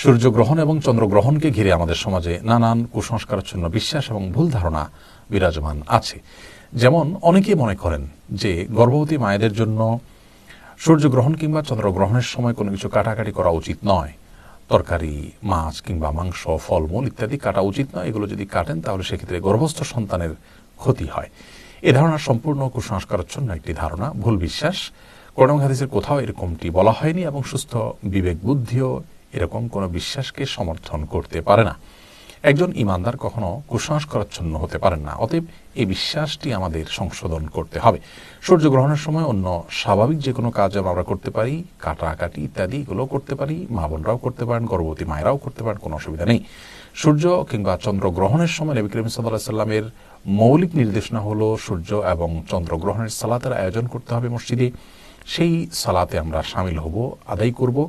সূর্যগ্রহণ এবং চন্দ্রগ্রহণকে ঘিরে আমাদের সমাজে নানান কুসংস্কারাচ্ছন্ন বিশ্বাস এবং ভুল ধারণা বিরাজমান আছে। যেমন অনেকেই মনে করেন যে গর্ভবতী মায়েদের জন্য সূর্যগ্রহণ কিংবা চন্দ্রগ্রহণের সময় কোনো কিছু কাটাকাটি করা উচিত নয়। তরকারি, মাছ কিংবা মাংস, ফলমূল ইত্যাদি কাটা উচিত নয়। এগুলো যদি কাটেন তাহলে সেক্ষেত্রে গর্ভস্থ সন্তানের ক্ষতি হয়। এ ধারণা সম্পূর্ণ কুসংস্কারাচ্ছন্ন একটি ধারণা, ভুল বিশ্বাস। কোরআন এবং হাদিসের কোথাও এরকমটি বলা হয়নি এবং সুস্থ বিবেক বুদ্ধিও এরকম কোনো বিশ্বাসকে সমর্থন করতে পারে না। একজন ইমানদার কখনো কুসংস্কারাচ্ছন্ন হতে পারেন না। অতএব এই বিশ্বাসটি আমাদের সংশোধন করতে হবে। সূর্যগ্রহণের সময় অন্য স্বাভাবিক যে কোনো কাজ আমরা করতে পারি, কাটাকাটি ইত্যাদি এগুলো করতে পারি, মা বোনরাও করতে পারেন, গর্ভবতী মায়েরাও করতে পারেন, কোনো অসুবিধা নেই। সূর্য কিংবা চন্দ্রগ্রহণের সময় নবী করিম সাল্লাল্লাহু আলাইহি সাল্লামের মৌলিক নির্দেশনা হলো সূর্য এবং চন্দ্রগ্রহণের সালাতের আয়োজন করতে হবে মসজিদে। সেই সালাতে আমরা শামিল হব, আদায় করব।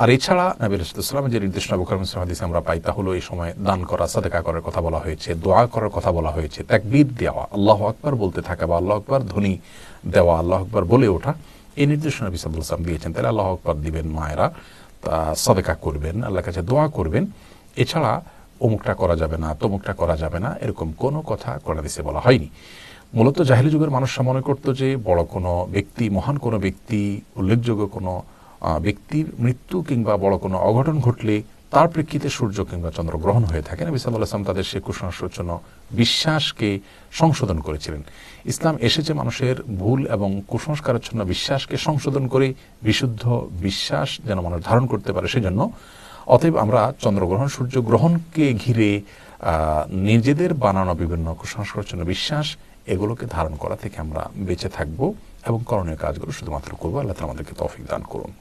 আর এছাড়া নবী রাসূলুল্লাহ সাল্লাল্লাহু আলাইহি ওয়াসাল্লাম যে নির্দেশনা বুখারী মুসলিম হাদিসে আমরা পাই তা হলো এই সময় দান করা, সাদকা করার কথা বলা হয়েছে, দোয়া করার কথা বলা হয়েছে, তাকবীর দেওয়া, আল্লাহু আকবার বলতে থাকা বা আল্লাহু আকবার ধ্বনি দেওয়া, আল্লাহু আকবার বলে ওঠা, এই নির্দেশনা নবী সাল্লাল্লাহু আলাইহি ওয়াসাল্লাম দিয়েছেন। তাহলে আল্লাহু আকবার দিবেন মায়েরা, সাদকা করবেন, আল্লাহর কাছে দোয়া করবেন। এছাড়া অমুকটা করা যাবে না, তমুকটা করা যাবে না, এরকম কোনো কথা কোরআন হাদিসে বলা হয়নি। মূলত জাহেলি যুগের মানুষরা মনে করত যে বড় কোনো ব্যক্তি, মহান কোনো ব্যক্তি, উল্লেখযোগ্য কোনো ব্যক্তির মৃত্যু কিংবা বড় কোনো অঘটন ঘটলে তার প্রেক্ষিতে সূর্য কিংবা চন্দ্রগ্রহণ হয়ে থাকে। নবী সাল্লাল্লাহু আলাইহি ওয়াসাল্লাম তাদের সে কুসংস্কারাচ্ছন্ন বিশ্বাসকে সংশোধন করেছিলেন। ইসলাম এসেছে মানুষের ভুল এবং কুসংস্কারাচ্ছন্ন বিশ্বাসকে সংশোধন করে বিশুদ্ধ বিশ্বাস যেন মানুষ ধারণ করতে পারে সেজন্য। অতএব আমরা চন্দ্রগ্রহণ, সূর্যগ্রহণকে ঘিরে নিজেদের বানানো বিভিন্ন কুসংস্কারাচ্ছন্ন বিশ্বাস এগুলোকে ধারণ করা থেকে আমরা বেঁচে থাকব এবং করণীয় কাজগুলো শুধুমাত্র করবো। আল্লাহ তাআলা আমাদেরকে তৌফিক দান করুন।